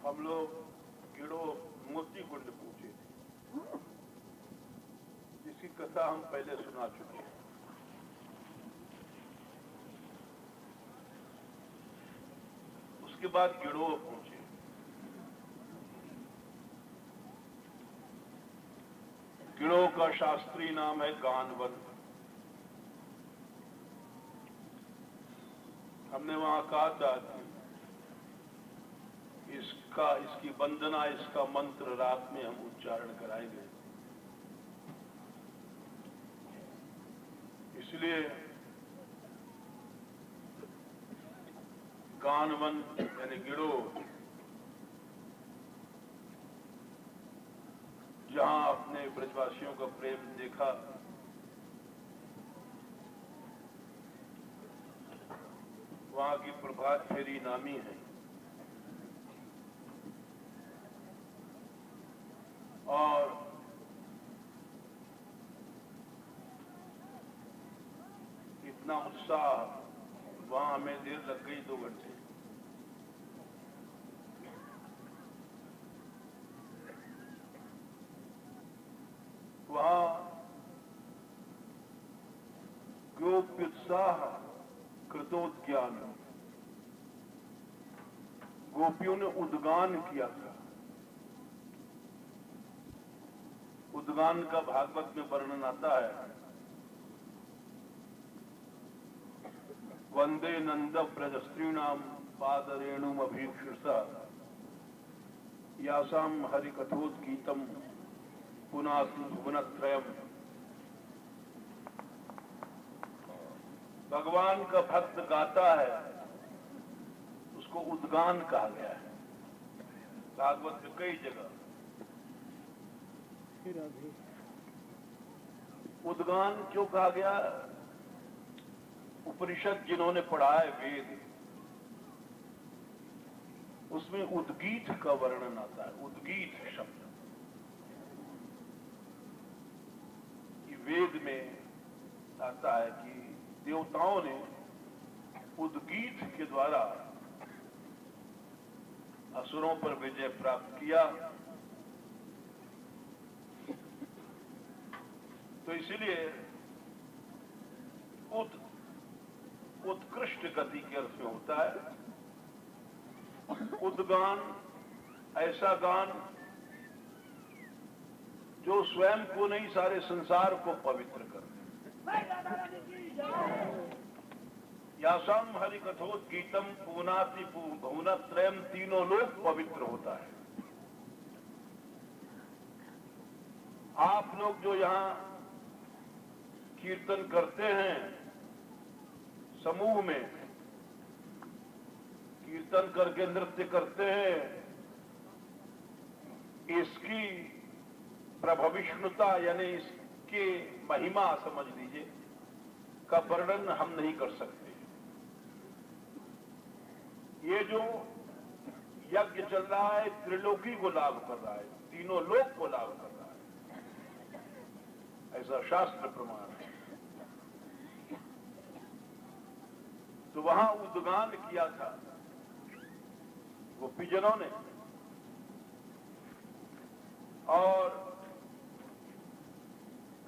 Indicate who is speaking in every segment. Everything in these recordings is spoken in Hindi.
Speaker 1: हम लोग गिड़ो मोती कुंड पूछे थे, जिसकी कथा हम पहले सुना चुके हैं। उसके बाद गिड़ो पूछे। गिड़ो का शास्त्रीय नाम है गानवन। हमने वहां कहा था कि इसकी वंदना, इसका मंत्र रात में हम उच्चारण कराएंगे। इसलिए गानवन यानी गिड़ो, जहां अपने ब्रजवासियों का प्रेम देखा, वहां की प्रभात फेरी नामी है। और इतना उत्साह, वहां हमें देर लग गई 2 घंटे। वहां गोप्योत्साह कृतोद्ज्ञान, गोपियों ने उद्गान किया था। उद्गान का भागवत में वर्णन आता है। वंदे नंद ब्रजस्त्रीणाम पादरेणुम अभीक्षुषा यासाम हरिकथोद्गीतम पुनाति भुवनत्रयम्। भगवान का भक्त गाता है, उसको उद्गान कहा गया है भागवत में कई जगह। उद्गान क्यों कहा गया? उपनिषद जिन्होंने पढ़ा है, वेद, उसमें उद्गीत का वर्णन आता है। उद्गीत शब्द वेद में आता है कि देवताओं ने उद्गीत के द्वारा असुरों पर विजय प्राप्त किया। तो इसलिए उत्कृष्ट गति के अर्थ में होता है उद्गान, ऐसा गान जो स्वयं को नहीं, सारे संसार को पवित्र कर दे। यासाम हरिकथोद्गीतम पुनाति भुवनत्रयम्, तीनों लोग पवित्र होता है। आप लोग जो यहां कीर्तन करते हैं, समूह में कीर्तन करके नृत्य करते हैं, इसकी प्रभविष्णुता यानी इसके महिमा समझ लीजिए का वर्णन हम नहीं कर सकते। ये जो यज्ञ चल रहा है, त्रिलोकी को लाभ कर रहा है, तीनों लोक को लाभ कर रहा है, ऐसा शास्त्र प्रमाण है। तो वहां उद्गान किया था गोपीजनों ने, और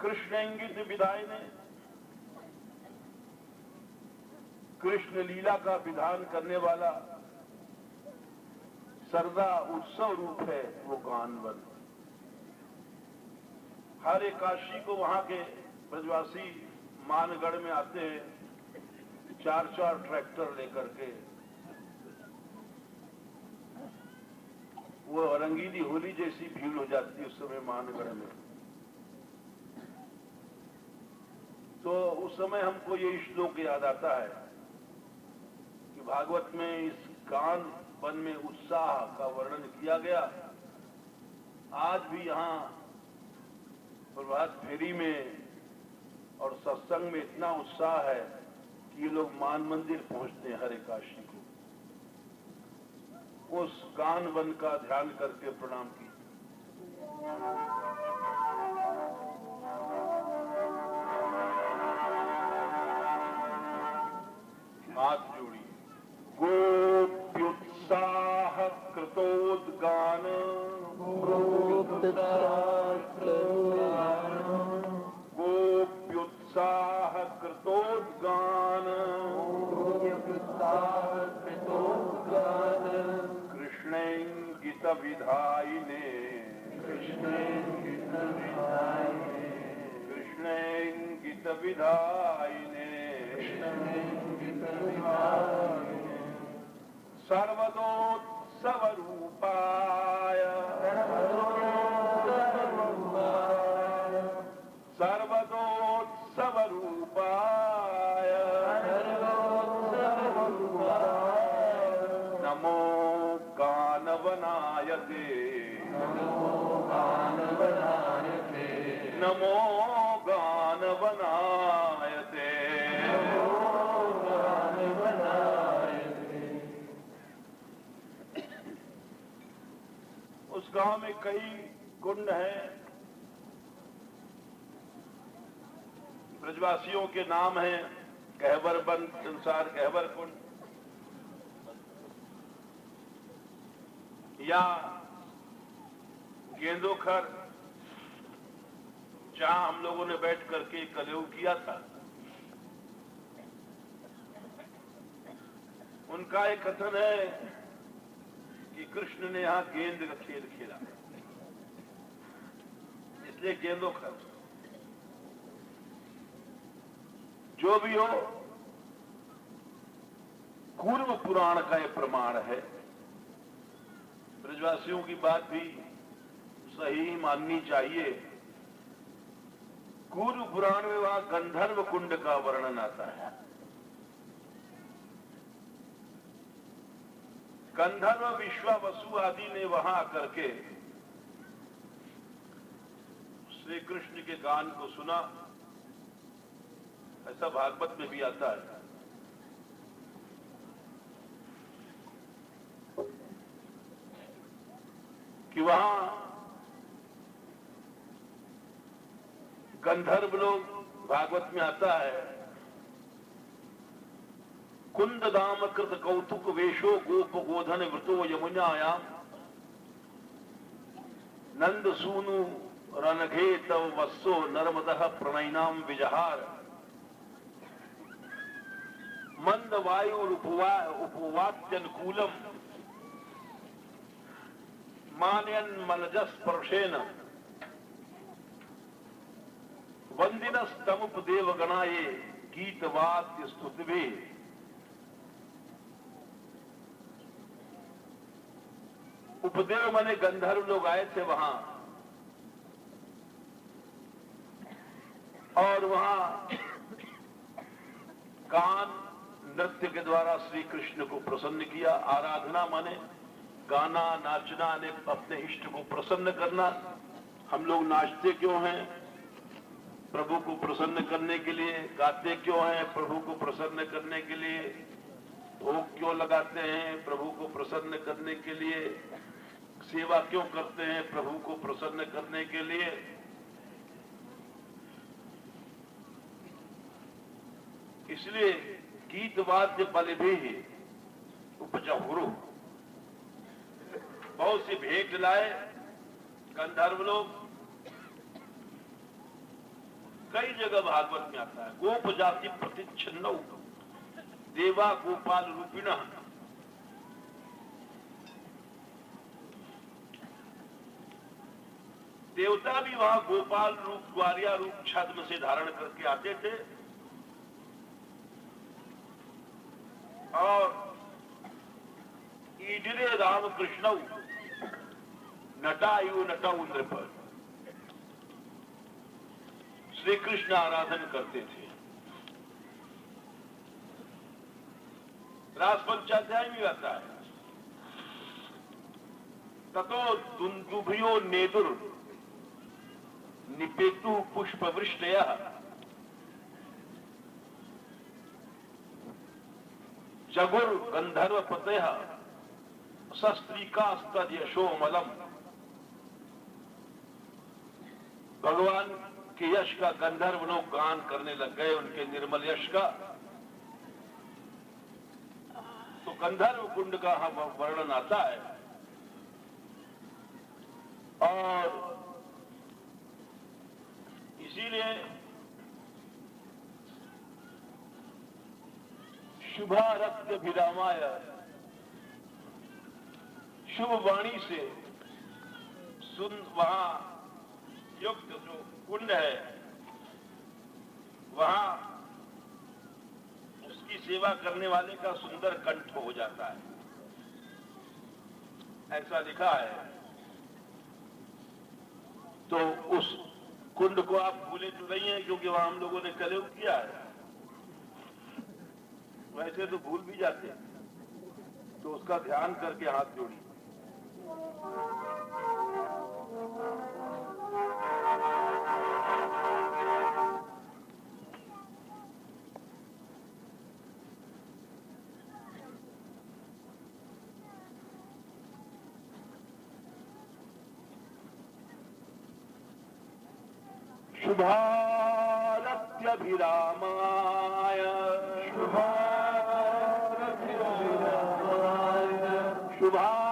Speaker 1: कृष्ण इंगित विधाय ने, कृष्ण लीला का विधान करने वाला सरदा उत्सव रूप है वो गानवन। हर एकादशी को वहां के ब्रजवासी मानगढ़ में आते हैं, 4-4 ट्रैक्टर लेकर के। वो रंगीली होली जैसी भीड़ हो जाती है उस समय मानगढ़ में। तो उस समय हमको ये श्लोक याद आता है कि भागवत में इस गान वन में उत्साह का वर्णन किया गया। आज भी यहां प्रभात फेरी में और सत्संग में इतना उत्साह है कि ये लोग मान मंदिर पहुंचते हैं हर एकादशी को। उस गान वन का ध्यान करके प्रणाम कीजिए। हाथ जोड़िए। गोप्युत्साह कृत कृतोद्गान गोप्युत्साह कृतोद्गान कृष्णेङ्गित विधायिने कृष्णेङ्गित विधायिने सर्वदोत्सव रूपाय सर्वदोत्सव रूपाय नमो गानवनाय ते नमो गानवनाय ते उस गांव में कई कुंड हैं। ब्रजवासियों के नाम हैं कहवर बन संसार कहवर कुंड या गेंदोखर, जहां हम लोगों ने बैठ करके कलयुग किया था। उनका एक कथन है कि कृष्ण ने यहां गेंद का खेल खेला, इसलिए गेंदोखर। जो भी हो, कूर्म पुराण का यह प्रमाण है। ब्रजवासियों की बात भी सही माननी चाहिए। कूर्म पुराण में वहां गंधर्व कुंड का वर्णन आता है। गंधर्व विश्वावसु आदि ने वहां आकर के श्री कृष्ण के गान को सुना, ऐसा भागवत में भी आता है। कि वहां गंधर्व लोग, भागवत में आता है, कुंद दाम कृत कौतुक वेशो गोप गोधन वृतो यमुनायाम नंद सूनु रनघे तव वत्सो नर्मदः प्रणयनाम विजहार मंद वायु उपवात्यनुकूलम मानयन मलजस्पर्शेन वंदिनस्तमुपदेव गणाये गीतवाद्य स्तुतिभि। उपदेव माने गंधर्व लोग आए थे वहां, और वहां गान नृत्य के द्वारा श्री कृष्ण को प्रसन्न किया। आराधना माने गाना नाचना ने अपने इष्ट को प्रसन्न करना। हम लोग नाचते क्यों हैं? प्रभु को प्रसन्न करने के लिए। गाते क्यों हैं? प्रभु को प्रसन्न करने के लिए। भोग क्यों लगाते हैं? प्रभु को प्रसन्न करने के लिए। सेवा क्यों करते हैं? प्रभु को प्रसन्न करने के लिए। इसलिए गीत वाद्य बल भी उपजहुरु, बहुत सी भेंट लाए गंधर्व लोग। कई जगह भागवत में आता है, गोप जाति प्रतिच्छिन्नौ देवा गोपाल रूपिण। देवता भी वहां गोपाल रूप, ग्वालिया रूप छद्म से धारण करके आते थे, और ईडरे रामकृष्ण नटायु नटाऊ नृप, श्री कृष्ण आराधन करते थे। रास पंचाध्याय में आता है, ततो दुंदुभियो नेदुर निपेतु पुष्प वृष्टया जगुर गंधर्व पतय शस्त्रिकास्तद यशोमलम। भगवान के यश का गंधर्व लोग गान करने लग गए, उनके निर्मल यश का। तो गंधर्व कुंड का वर्णन आता है और इसीलिए शुभारत्यभिरामाय, शुभ वाणी से वहां युक्त जो कुंड है वहां उसकी सेवा करने वाले का सुंदर कंठ हो जाता है, ऐसा लिखा है। तो उस कुंड को आप भूले तो नहीं है, क्योंकि वहां हम लोगों ने कलयुग किया है। वैसे तो भूल भी जाते हैं, तो उसका ध्यान करके हाथ जोड़िए। शुभारत्यभिरामाय, शुभारत्यभिरामाय,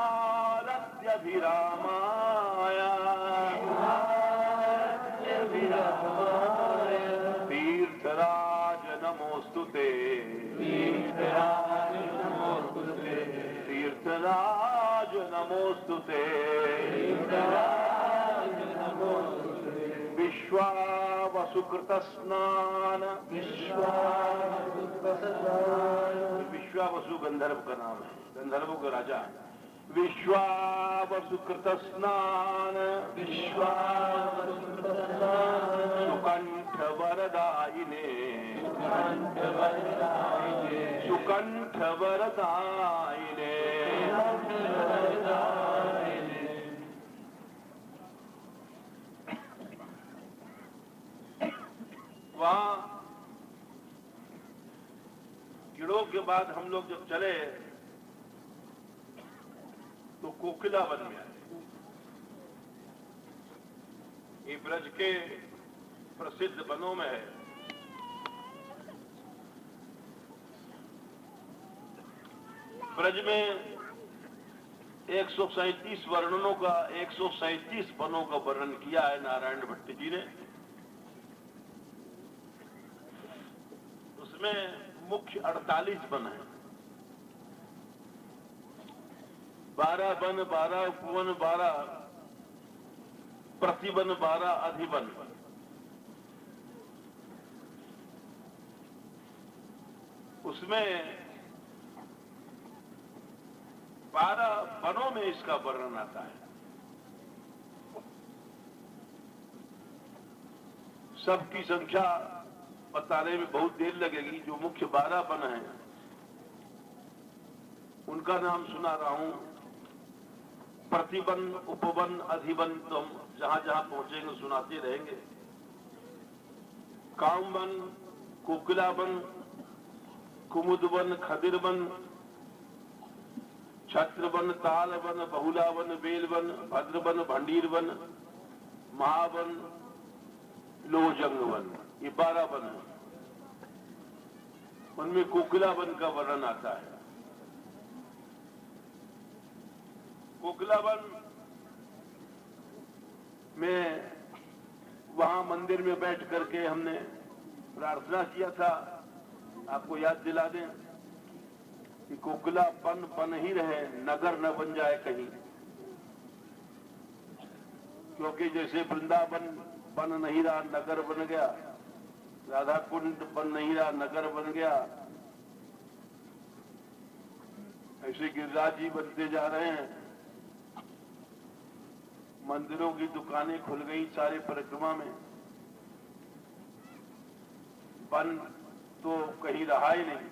Speaker 1: तीर्थराज नमोस्तुते, तीर्थराज नमोस्तुते, विश्वावसुकृत स्नान, विश्वावसु गंधर्व का नाम है, गंधर्वों का राजा। विश्वावसुकृत स्नान, सुकंठ वरदायिने, सुकंठ वरदायिने, वहां कीड़ों के बाद हम लोग जब चले तो कोकिला वन में आए। ये ब्रज के प्रसिद्ध वनों में है। ब्रज में 137 वर्णनों का 137 वनों का वर्णन किया है नारायण भट्ट जी ने। उसमें मुख्य 48 वन है। 12 वन, 12 उपवन, 12 प्रतिवन, 12 अधिवन। उसमें 12 वनों में इसका वर्णन आता है। सबकी संख्या बताने में बहुत देर लगेगी। जो मुख्य 12 वन हैं उनका नाम सुना रहा हूं। प्रतिवन, उपवन, अधिवन तो हम जहां जहां पहुंचेंगे सुनाते रहेंगे। कामवन, कोकिलावन, कुमुदवन, खदिरवन, छत्रवन, तालवन, बहुलावन, बेलवन, भद्रवन, भंडीरवन, महावन, लोहजंगवन, ये 12 वन है। उनमें कोकिलावन का वर्णन आता है। कोकिलावन में वहां मंदिर में बैठ करके हमने प्रार्थना किया था। आपको याद दिला दें कि कोकिला बन बन ही रहे, नगर न बन जाए कहीं। क्योंकि जैसे वृंदावन बन नहीं रहा, नगर बन गया। राधा कुंड बन नहीं रहा, नगर बन गया। ऐसे गिरिराज जी बनते जा रहे हैं। मंदिरों की दुकानें खुल गई सारे परिक्रमा में। वन तो कहीं रहा ही नहीं।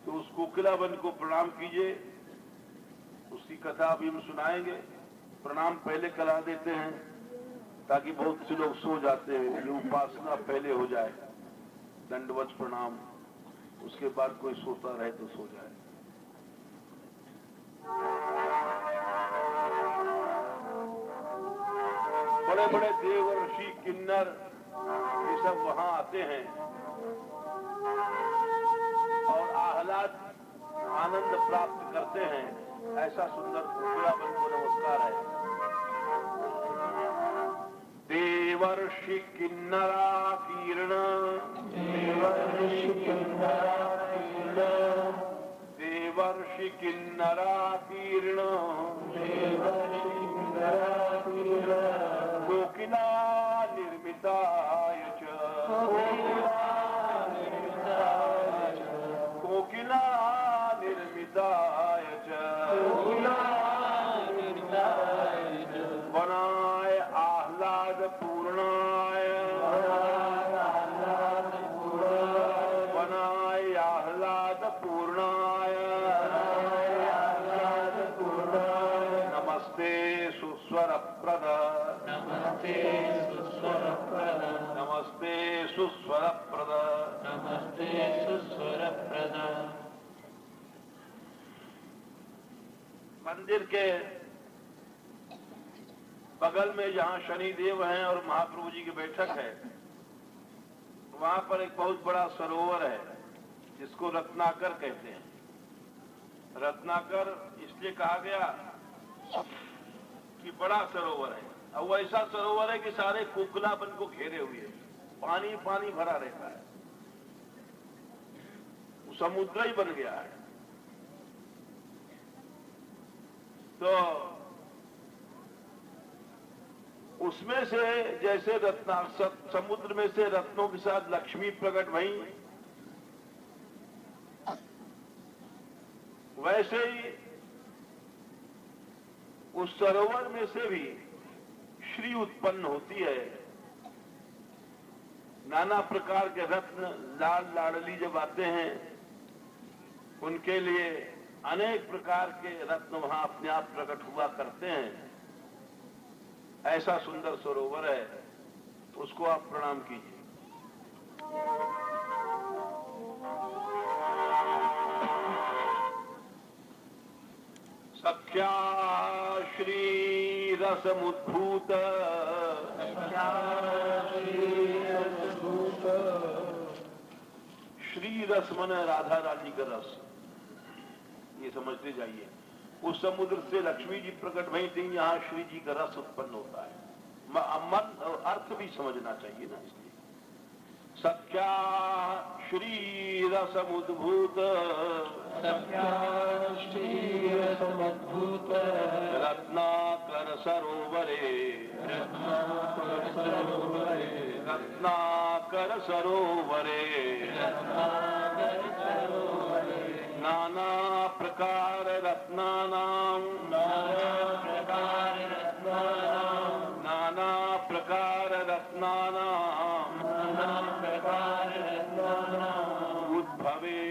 Speaker 1: तो उस कोकिला वन को प्रणाम कीजिए। उसकी कथा अभी हम सुनाएंगे। प्रणाम पहले करा देते हैं ताकि बहुत से लोग सो जाते हैं। ये उपासना पहले हो जाए, दंडवत प्रणाम। उसके बाद कोई सोता रहे तो सो जाए। बड़े बड़े देव, ऋषि, किन्नर ये सब वहां आते हैं और आह्लाद, आनंद प्राप्त करते हैं। ऐसा सुंदर कोकिलावन को नमस्कार है। देवर्षि किन्नराकीर्ण, देवर्षि किन्नराकीर्ण, देवर्षि किन्नराकीर्ण, देवर्षि किन्नराकीर्ण, कोकिला निर्मिताय च, कोकिला निर्मिताय च, वनाय आह्लाद पूर्णाय, वनाय आह्लाद पूर्णाय, नमस्ते सुस्वरप्रद, नमस्ते सुस्वरप्रद, नमस्ते सुस्वरप्रद, नमस्ते सुस्वरप्रद। मंदिर के बगल में जहां शनिदेव हैं और महाप्रभु जी की बैठक है, वहां पर एक बहुत बड़ा सरोवर है जिसको रत्नाकर कहते हैं। रत्नाकर इसलिए कहा गया कि बड़ा सरोवर है, और वो ऐसा सरोवर है कि सारे कोकिलावन को घेरे हुए है, पानी पानी भरा रहता है, वो समुद्र ही बन गया है। तो उसमें से जैसे समुद्र में से रत्नों के साथ लक्ष्मी प्रकट भई, वैसे ही उस सरोवर में से भी श्री उत्पन्न होती है। नाना प्रकार के रत्न लाल लाडली जब आते हैं, उनके लिए अनेक प्रकार के रत्न वहां अपने आप प्रकट हुआ करते हैं। ऐसा सुंदर सरोवर है, उसको आप प्रणाम कीजिए। सख्या श्री रसमुद्भूत, श्री रस मन राधा रानी का रस, ये समझते जाइए। उस समुद्र से लक्ष्मी जी प्रकट भई थी, यहाँ श्री जी का रस उत्पन्न होता है। मन और अर्थ भी समझना चाहिए ना, इसलिए सख्या श्री रसमुद्भूत, सख्या श्री रसमुद्भूत, रत्नाकर सरोवरे, रत्नाकर सरोवरे, रत्नाकर सरोवरे, रत्नाकर सरोवरे, नाना प्रकार रत्नानां, नाना प्रकार रत्नानां, नाना प्रकार रत्नानां, नाना प्रकार रत्नानां, उद्भवे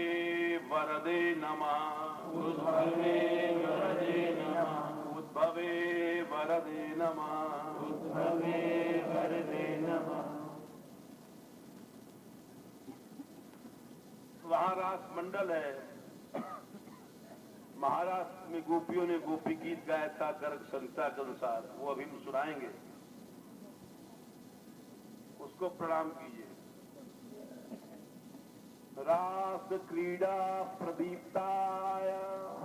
Speaker 1: वरदे नमः, उद्भवे वरदे नमः, उद्भवे वरदे नमः, उद्भवे वरदे नमः। वहां रास मंडल है। महाराष्ट्र में गोपियों ने गोपी गीत गाया था गर्ग संहिता के अनुसार, वो अभी हम सुनाएंगे, उसको प्रणाम कीजिए। रास क्रीड़ा प्रदीप्ताय,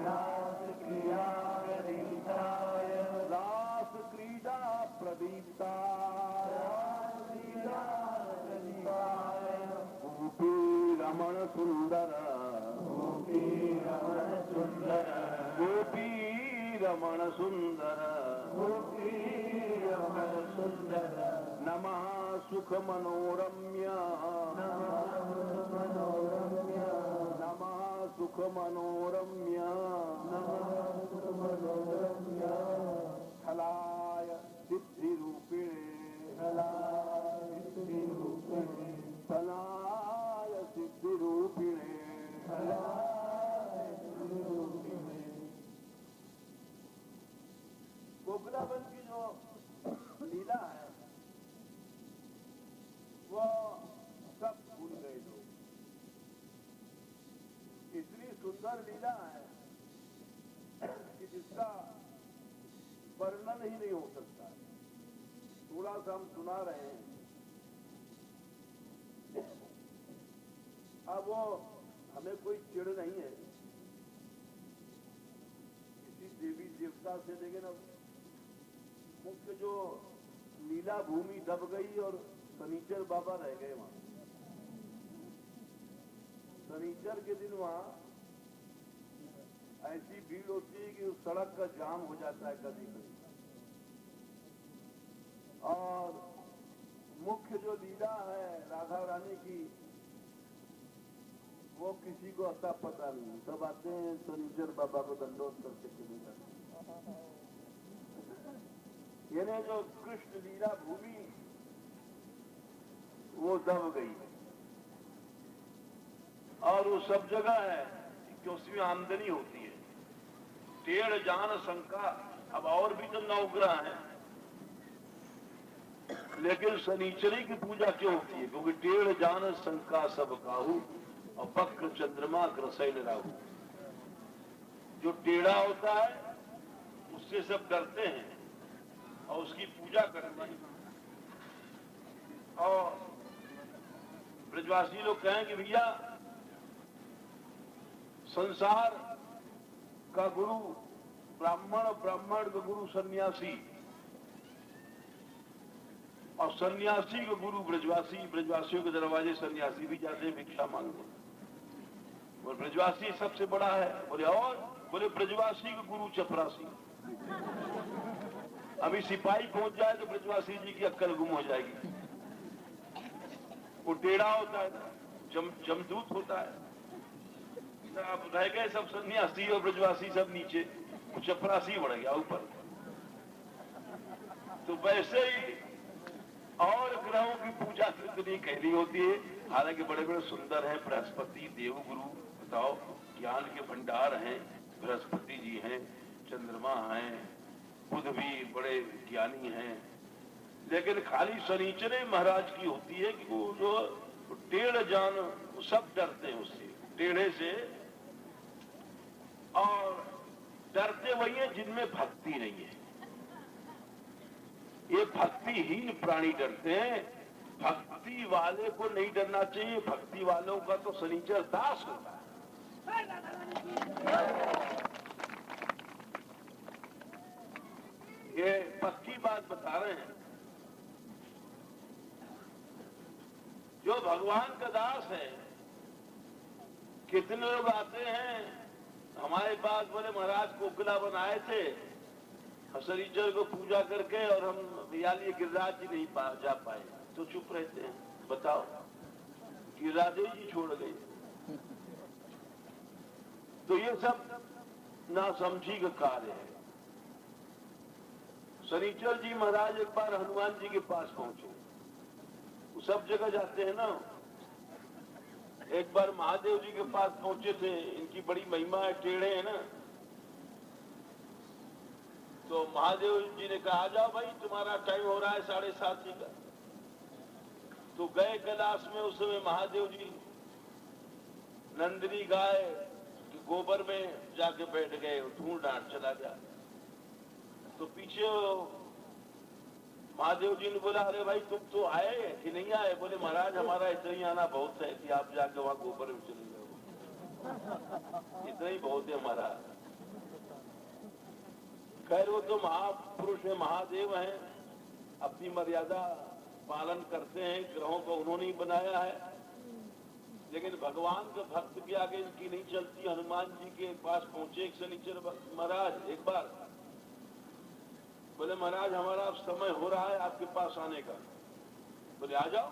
Speaker 1: रास क्रीड़ा प्रदीप्ताय, रास क्रीड़ा प्रदीप्ताय, रास क्रीड़ा प्रदीप्ताय, गोपी रमण सुंदर, गोपी रमण सुंदर, गोपी रमण सुंदर, गोपी रमण सुंदर, नमः सुख मनोरम्य, नमः सुख मनोरम्य, नमः सुख मनोरम्य, नमः सुख मनोरम्य, फलाय सिद्धि रूपिणे, फलाय सिद्धि रूपिणे, फलाय सिद्धि रूपिणे, फलाय सिद्धि रूपिणे। कोकिलावन की जो लीला है वो सब भूल गए लोग। इतनी सुंदर लीला है कि जिसका वर्णन ही नहीं हो सकता। थोड़ा सा हम सुना रहे हैं। अब वो हमें कोई चिढ़ नहीं है, किसी विस्तार से देखें ना, मुख्य जो लीला भूमि दब गई और शनिचर बाबा रह गए वहां। शनिचर के दिन वहां ऐसी भीड़ होती है कि उस सड़क का जाम हो जाता है कभी कभी। और मुख्य जो लीला है राधा रानी की, वो किसी को अता पता नहीं। सब आते हैं शनिचर बाबा को दंडोत करके चले जाते। यानी जो कृष्ण लीला भूमि वो दब गई और वो सब जगह है कि उसमें आमदनी होती है। टेढ़ जान शंका, अब और भी तो नवग्रह हैं, लेकिन शनिचरी की पूजा क्यों होती है? क्योंकि टेढ़ जान शंका सब काहू और वक्र चंद्रमा ग्रसैल राहु। जो टेढ़ा होता है उससे सब डरते हैं और उसकी पूजा करते हैं। और ब्रजवासी लोग कहें कि भैया संसार का गुरु ब्राह्मण, ब्राह्मण का गुरु सन्यासी, और सन्यासी का गुरु ब्रजवासी। ब्रजवासियों के दरवाजे सन्यासी भी जाते हैं भिक्षा मांगने, और ब्रजवासी सबसे बड़ा है। बोले और बोले ब्रजवासी का गुरु चपरासी। अभी सिपाही पहुंच जाए तो ब्रजवासी जी की अक्ल गुम हो जाएगी। वो टेढ़ा होता है, जमदूत होता है। अब रह गए सब सन्यासी और ब्रजवासी सब नीचे, चपरासी बढ़ गया ऊपर। तो वैसे ही और ग्रहों की पूजा कितनी कहली होती है। हालांकि बड़े बड़े सुंदर हैं, बृहस्पति देवगुरु, बताओ ज्ञान के भंडार हैं, बृहस्पति जी हैं, चंद्रमा हैं, बुध भी बड़े ज्ञानी हैं। लेकिन खाली शनिचरे महाराज की होती है कि वो जो टेढ़ जान, वो सब डरते हैं उससे, टेढ़े से। और डरते वही है जिनमें भक्ति नहीं है। ये भक्तिहीन प्राणी डरते हैं, भक्ति वाले को नहीं डरना चाहिए। भक्ति वालों का तो शनिचर दास होता है। ये पक्की बात बता रहे हैं। जो भगवान का दास है, कितने लोग आते हैं हमारे पास, बोले महाराज कोकिला बनाए थे शनिचर को पूजा करके, और हम भैया गिरिराज जी नहीं जा पाए, तो चुप रहते हैं। बताओ, गिरिराज जी छोड़ गए। तो ये सब नासमझी का कार्य है। शनिचर जी महाराज एक बार हनुमान जी के पास पहुंचे। वो सब जगह जाते हैं ना। एक बार महादेव जी के पास पहुंचे थे, इनकी बड़ी महिमा है, टेढ़े है ना। तो महादेव जी ने कहा, आ जाओ भाई, तुम्हारा टाइम हो रहा है 7:30 का। तो गए कैलाश में। उस समय महादेव जी नंदिनी गाय के गोबर में जाके बैठ गए, धूल डांट चला गया। तो पीछे महादेव जी ने बोला, अरे भाई तुम तो आए कि नहीं आए? बोले महाराज हमारा इतना ही आना बहुत है कि आप जाके वहां गोबर में चले जाओ, इतना ही बहुत है हमारा। खैर वो तो महापुरुष है, महादेव हैं, अपनी मर्यादा पालन करते हैं। ग्रहों को उन्होंने ही बनाया है। लेकिन भगवान के भक्त के आगे इनकी नहीं चलती। हनुमान जी के पास पहुंचे एक शनिचर महाराज एक बार। बोले महाराज हमारा समय हो रहा है आपके पास आने का। बोले आ जाओ।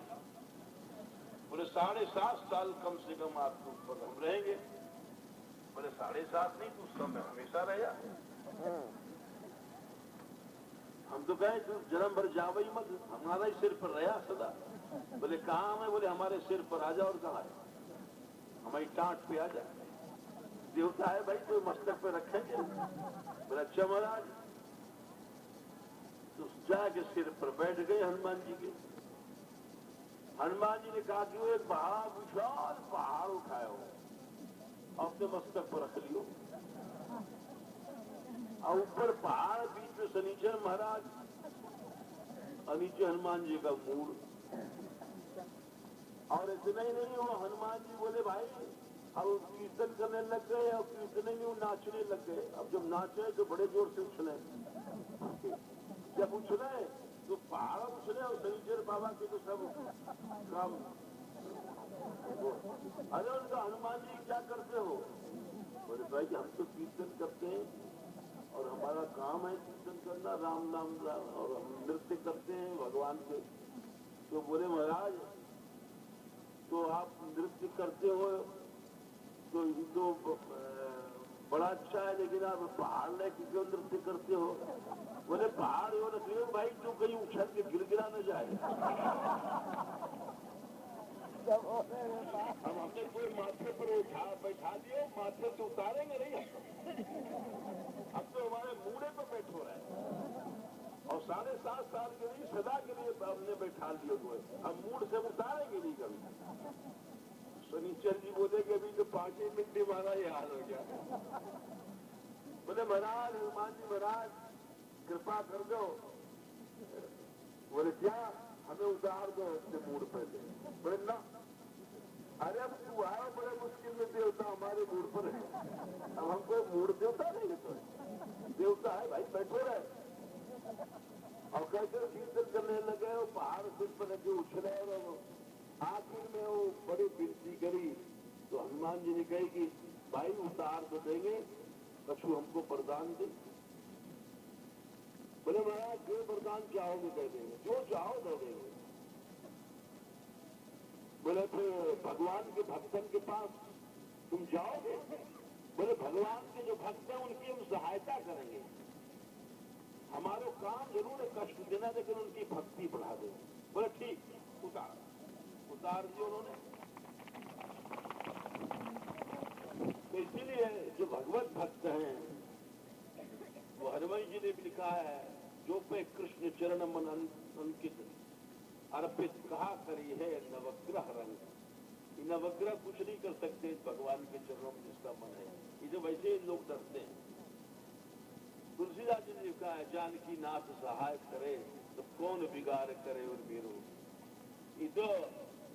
Speaker 1: बोले 7.5 साल कम से कम आपके ऊपर हम रहेंगे। बोले 7.5 नहीं, तो समय हमेशा रहेगा। हम तो कहें तू जन्म भर जावे ही मत, हमारा ही सिर पर रहा सदा। बोले कहाँ है? बोले हमारे सिर पर आ जा। और कहाँ है? हमारी टांट पे आ जा। देवता है भाई, कोई मस्तक पे रखेंगे? बोले अच्छा महाराज। तो जाके सिर पर बैठ गए हनुमान जी के। हनुमान जी ने कहा कि वो एक विशाल पहाड़ उठाए हो, अपने मस्तक पर रख लियो। और ऊपर पहाड़, बीच में शनिचर महाराज, और नीचे हनुमान जी का मूड। और इतना ही नहीं हो, हनुमान जी बोले भाई अब कीर्तन करने लग गए और कीर्तन में वो नाचने लग गए। अब जब नाचे तो बड़े जोर से उछले, जब उछले तो पहाड़ उछले और शनिचर बाबा के तो सब काम। अरे उनका हनुमान जी क्या करते हो? बोले भाई हम तो कीर्तन करते हैं और हमारा काम है कीर्तन करना, राम नाम और हम नृत्य करते हैं भगवान के। तो बोले महाराज तो आप नृत्य करते हो तो ये तो बड़ा अच्छा है, लेकिन आप पहाड़ लेके क्यों नृत्य करते हो? बोले पहाड़ हो रखे भाई तो कहीं उछल के गिर गिरा न जाए। हम अपने कोई माथे पर बैठा दिए, माथे से उतारेंगे नहीं अब तो हमारे मूड़े पर बैठो रहे और 7.5 साल के लिए सदा के लिए हमने बैठा लिए हुए, हम मूड से उतारेंगे नहीं कभी। शनिचर जी बोले कि अभी तो 5 ही मिनट हमारा ये हाल हो गया। बोले महाराज हनुमान जी महाराज कृपा कर दो। बोले क्या? हमें उतार दो अपने मूड पर से। बोले ना, अरे अब तू आया बड़े मुश्किल में, देवता हमारे मूड पर है, अब हमको मूड देवता नहीं है, तो देवता है भाई बैठो रहे। और कैसे कीर्तन करने लगे और पहाड़ सिर पर लगे उछले और आखिर में वो बड़ी विनती करी तो हनुमान जी ने कही कि भाई उतार तो देंगे, कछु हमको वरदान दे। बोले महाराज जो वरदान चाहोगे दे देंगे, जो चाहो दे देंगे। बोले फिर भगवान के भक्तन के पास तुम जाओगे? बोले भगवान के जो भक्त हैं उनकी हम सहायता करेंगे, हमारा काम जरूर है कष्ट देना, लेकिन उनकी भक्ति बढ़ा देंगे। बोले ठीक उतार दिया उन्होंने। तो इसीलिए जो भगवत भक्त हैं वो हनुमान जी ने भी लिखा है, जो पे कृष्ण चरण मन अंकित अर्पित कहा करी है नवग्रह रंग। नवग्रह कुछ नहीं कर सकते भगवान के चरणों में जिसका मन है। ये जो वैसे ही लोग डरते हैं। तुलसीदास जी ने लिखा है, जानकी नाथ सहाय करे तो कौन बिगाड़ करे और मेरो। ये तो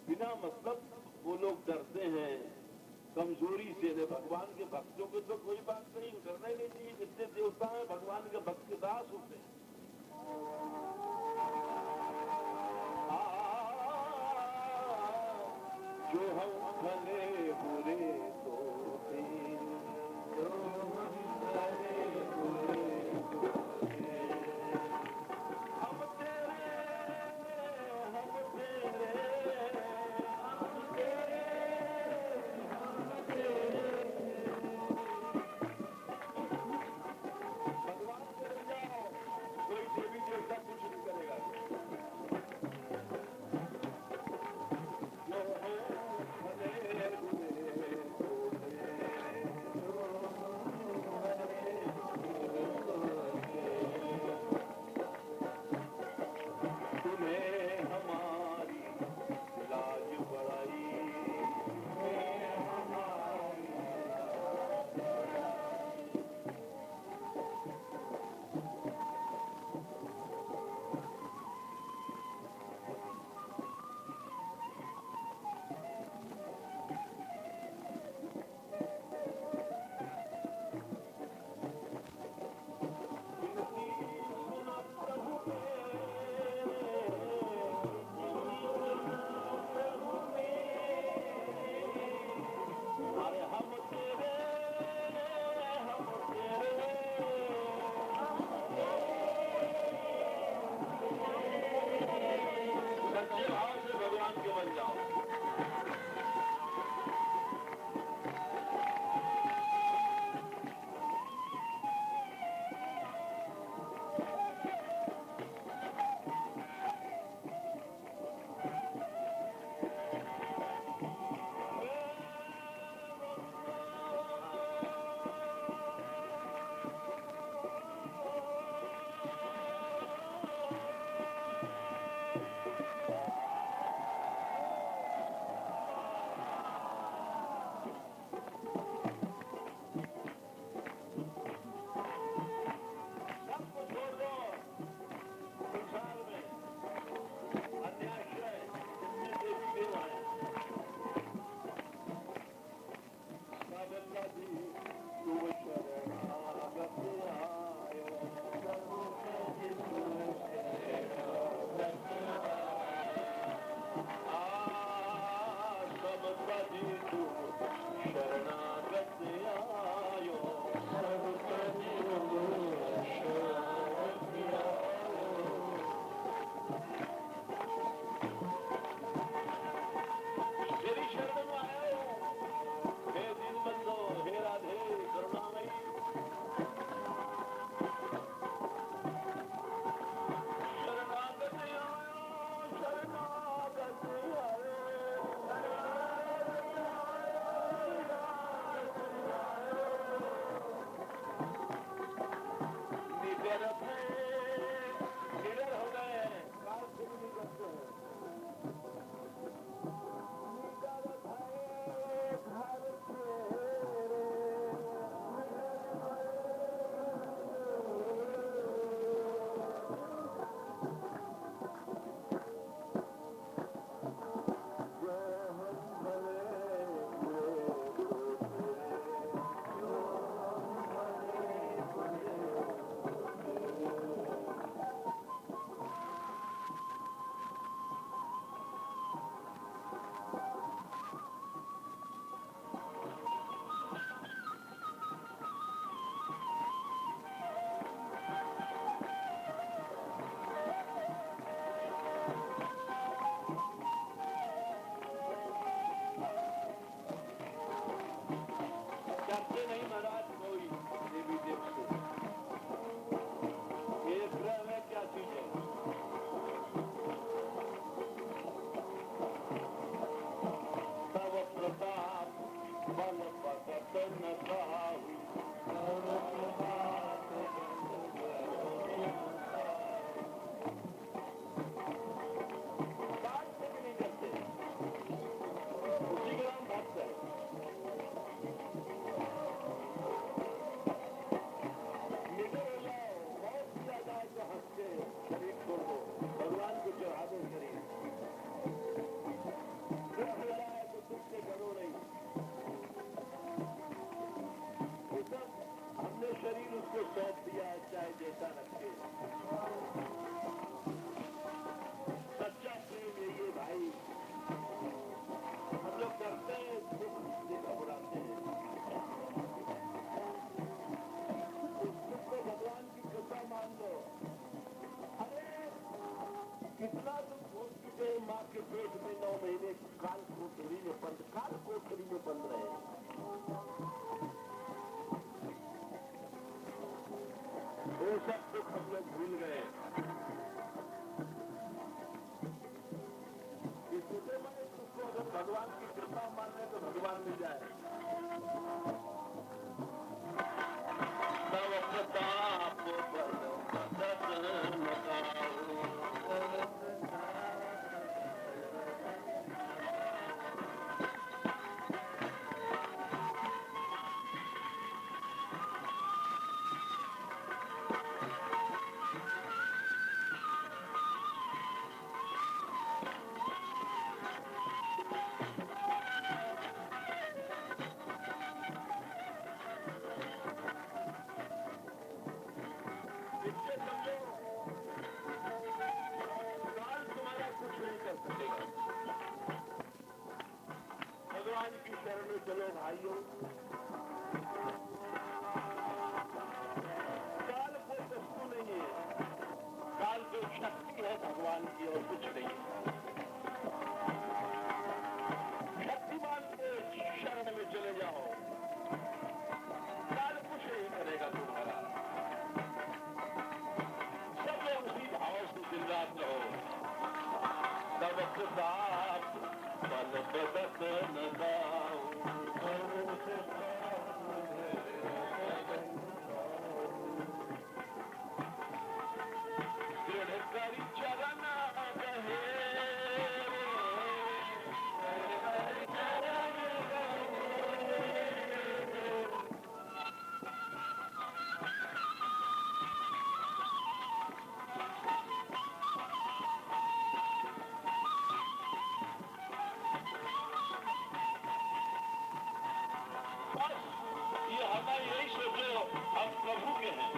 Speaker 1: बिना मतलब वो लोग डरते हैं कमजोरी से। भगवान के भक्तों को तो कोई बात नहीं करना ही नहीं चाहिए। जितने देवता हैं भगवान के भक्त के दास होते हैं। जो हम भले बुरे तो जो हम भले बुरे हम तेरे भगवान से जाओ, कोई देवी देवता कुछ नहीं करेगा। जो है भले कृपा मांगे तो भगवान मिल जाए। तव प्रताप बल मदद लगाओ। इससे समझो काल तुम्हारा कुछ नहीं कर सकेगा। भगवान की शरण में चलो भाइयों। काल कोई वस्तु नहीं है, काल कोई शक्ति है भगवान की और कुछ नहीं है। शक्तिमान के शरण में चले जाओ, काल कुछ नहीं करेगा तुम्हारा। सब लोग उसी भाव से दिन रात रहो। तब प्रताप बल बदत न गाओ। दृढ़ करी चरण गहे। बस ये हमें यही सोचो हम प्रभु के हैं।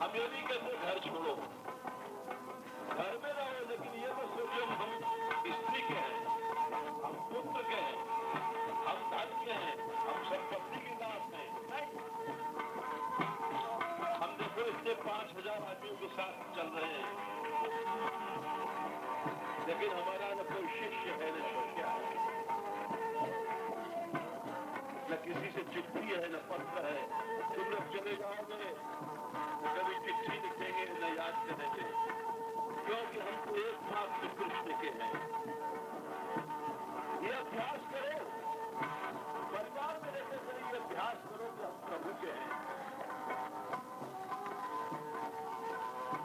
Speaker 1: हम ये नहीं कहते घर छोड़ो, घर में रहो, लेकिन ये मत सोचो हम स्त्री के हैं, हम पुत्र के हैं, हम धन के हैं, हम संपत्ति के दास हैं। नहीं, हम देखो इतने 5000 आदमियों के साथ चल रहे हैं, लेकिन हमारा न कोई शिष्य है न शिष्या है, न किसी से चिट्ठी है न पत्र है। तुम लोग चले जाओगे कभी चिट्ठी लिखेंगे न याद करेंगे, क्योंकि हम तो एकमात्र कृष्ण के हैं। ये अभ्यास करो, परिवार में रहते हुए ये अभ्यास करो कि हम प्रभु के हैं।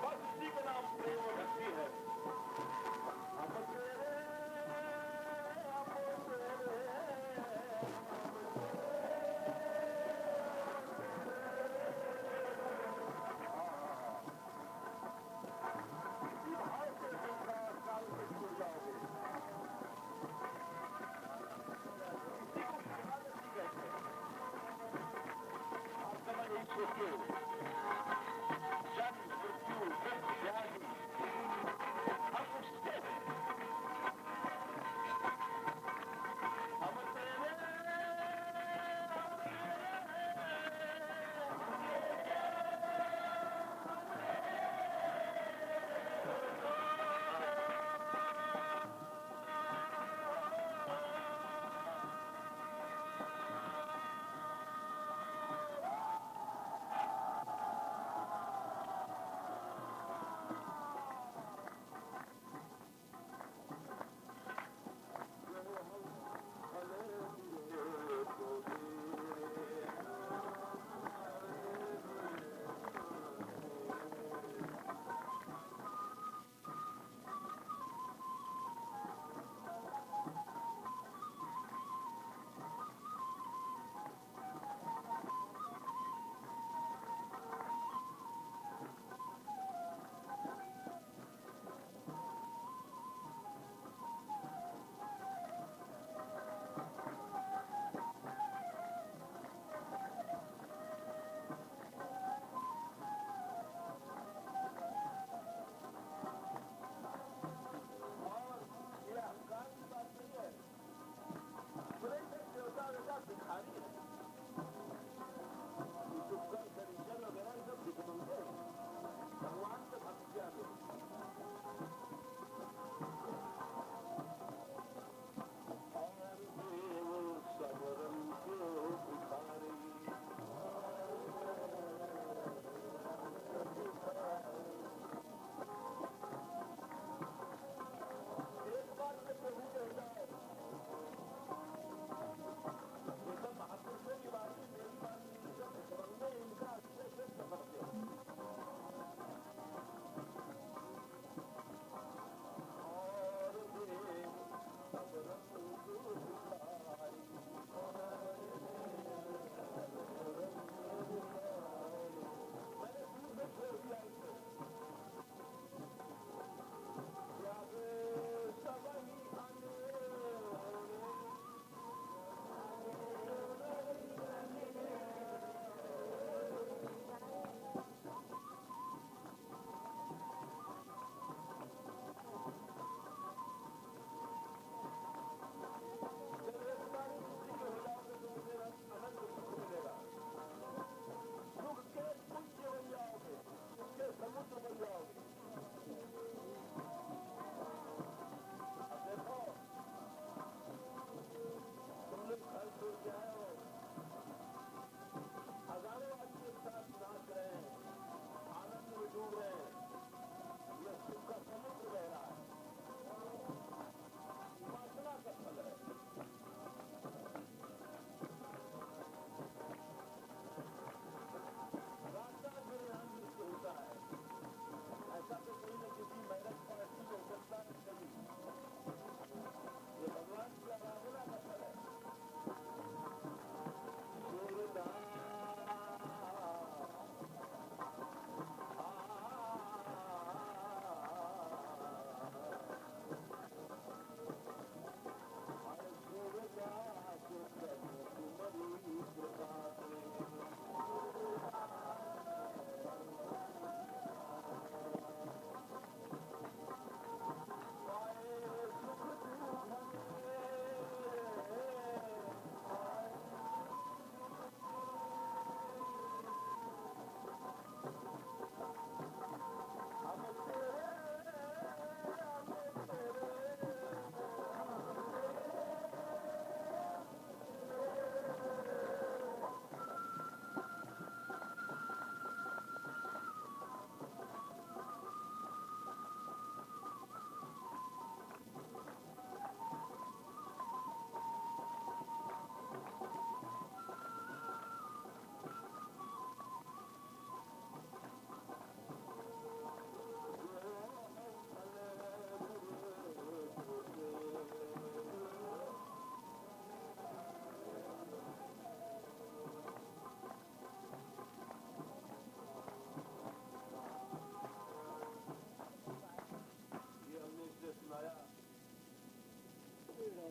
Speaker 1: बस इसी का नाम प्रेम और भक्ति है। सोचो जन्म मृत्यु दुख व्याधि हम उसके हैं। हम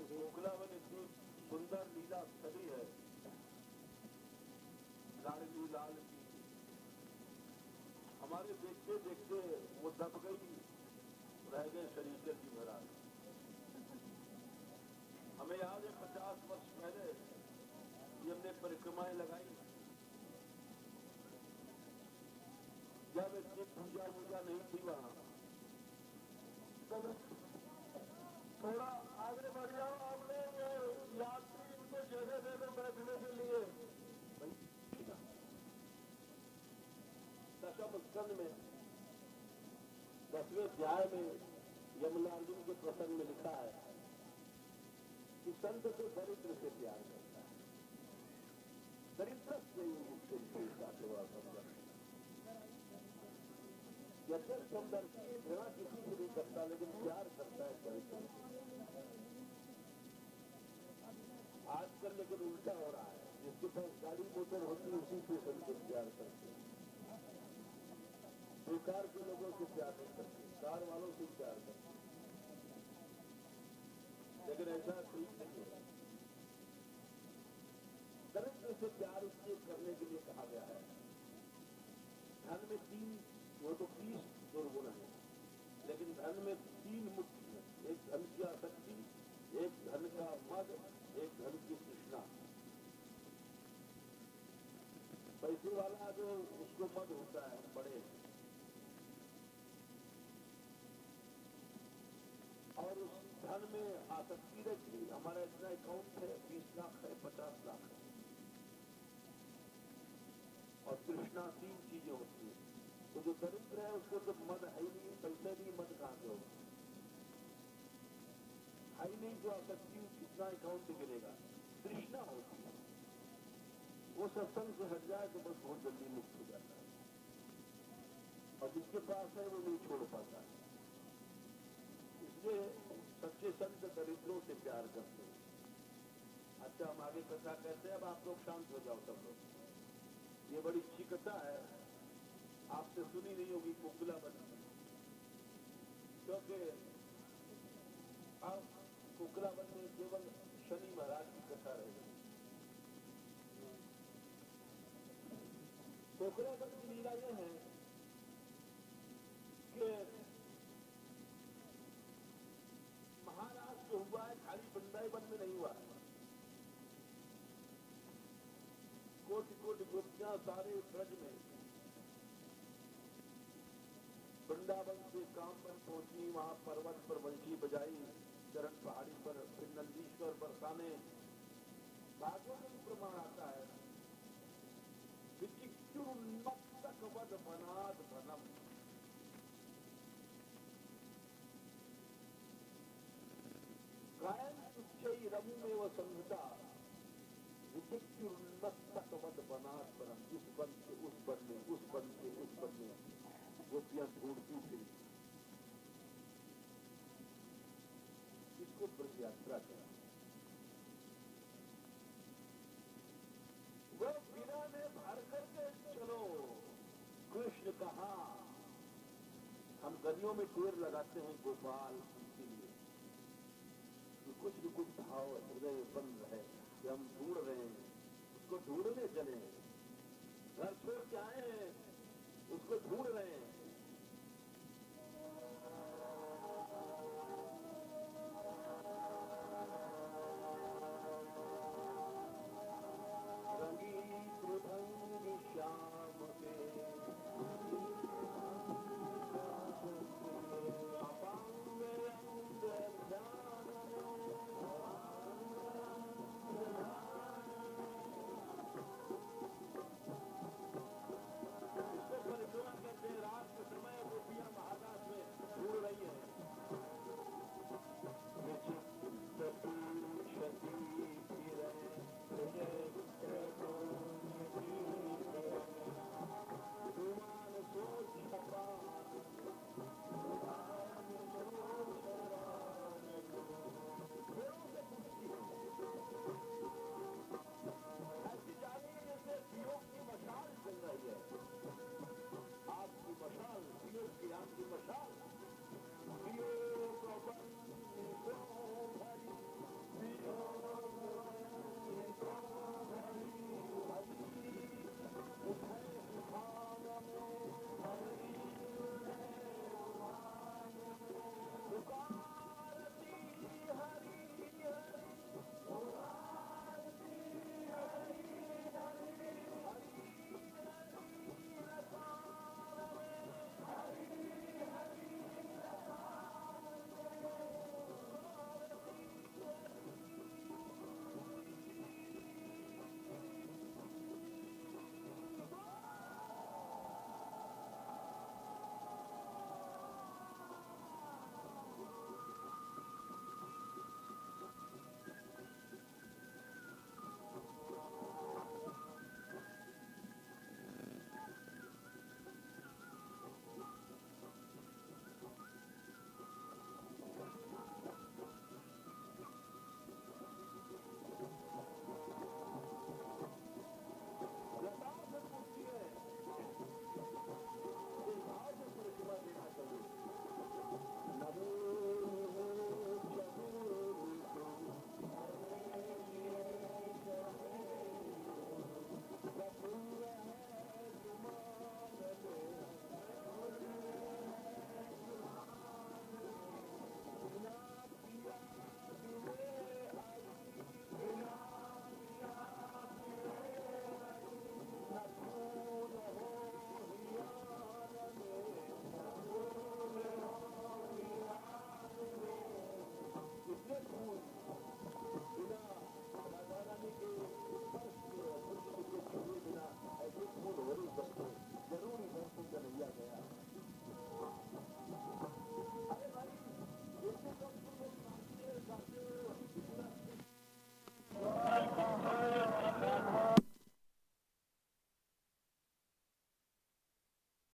Speaker 1: कोकिलावन इतनी सुंदर लीला स्थली है, लाडली लाल की। हमारे देखते देखते वो दब गई, रह गए शरीर के जी भरा। हमें याद है 50 वर्ष पहले हमने परिक्रमाएं लगाई, जब इतनी पूजा वूजा नहीं थी वहां। थोड़ा आगे बढ़ जाओ, आपने यात्री उनको जगह दे दो बैठने के लिए। दशम स्कंद में 10वें अध्याय में यमलार्जुन के प्रसंग में लिखा है कि संत से दरिद्र से प्यार करता है, दरिद्र से मुक्ति का सेवा करता है। यद्यप समदर्शी घृणा किसी से नहीं करता, लेकिन प्यार करता है दरिद्र। आजकल लेकिन उल्टा हो रहा है, जिसके पास गाड़ी मोटर होती है उसी से संत प्यार करते हैं, बेकार के लोगों से प्यार नहीं करते, कार वालों से प्यार करते। लेकिन ऐसा ठीक नहीं है। दरिद्र से प्यार इसलिए करने के लिए कहा गया है। धन में 30 दुर्गुण है, लेकिन धन में 3 मुख्य है। एक धन की आसक्ति, एक धन का मद, एक धन की तृष्णा। पैसे वाला जो उसको मद होता है बड़े, और उस धन में आसक्ति रहती। हमारा इतना अकाउंट है, 20 लाख है, 50 लाख है। और तृष्णा 3 चीजें होती है। तो जो दरिद्र है उसको तो मद है ही नहीं, पैसे नहीं, मद कहां से होगा, है ही नहीं। जो आसक्ति कितना अकाउंट गिरेगा। तृष्णा होती है, वो सत्संग से हट जाए तो बस बहुत जल्दी मुक्त हो जाता है, और जिसके पास है वो नहीं छोड़ पाता है। इसलिए सच्चे संत दरिद्रों से प्यार करते हैं। अच्छा, हम आगे कथा कहते हैं, अब आप लोग शांत हो जाओ सब लोग। ये बड़ी अच्छी कथा है, आपने सुनी नहीं होगी कोकिलावन, क्योंकि अब कोकिलावन में केवल शनि महाराज की कथा रहेगी। कोकिलावन की लीला ये है कि महाराज जो हुआ है खाली वृंदावन में नहीं हुआ है। कोटि कोटि गोपियां सारे ब्रज में, वृंदावन से कामवन पहुंची, वहां पर्वत पर बंशी बजाई, चरण पहाड़ी पर, फिर नंदीश्वर बरसाने। भागवत में प्रमाण आता है, विचिक्युर्नक्तक वद वनाद वनम। गायन तुच्छई रमुमेव संहिता, विचिक्युर्नक्तक वद वनाद वनम। इस वन से उस वन में, उस वन से उस वन में गोपियां ढूंढती थी। इसको ब्रज यात्रा करा। वो बिना में भर करके चलो, कृष्ण कहा। हम गलियों में ढेर लगाते हैं गोपाल के लिए, तो कुछ न कुछ भाव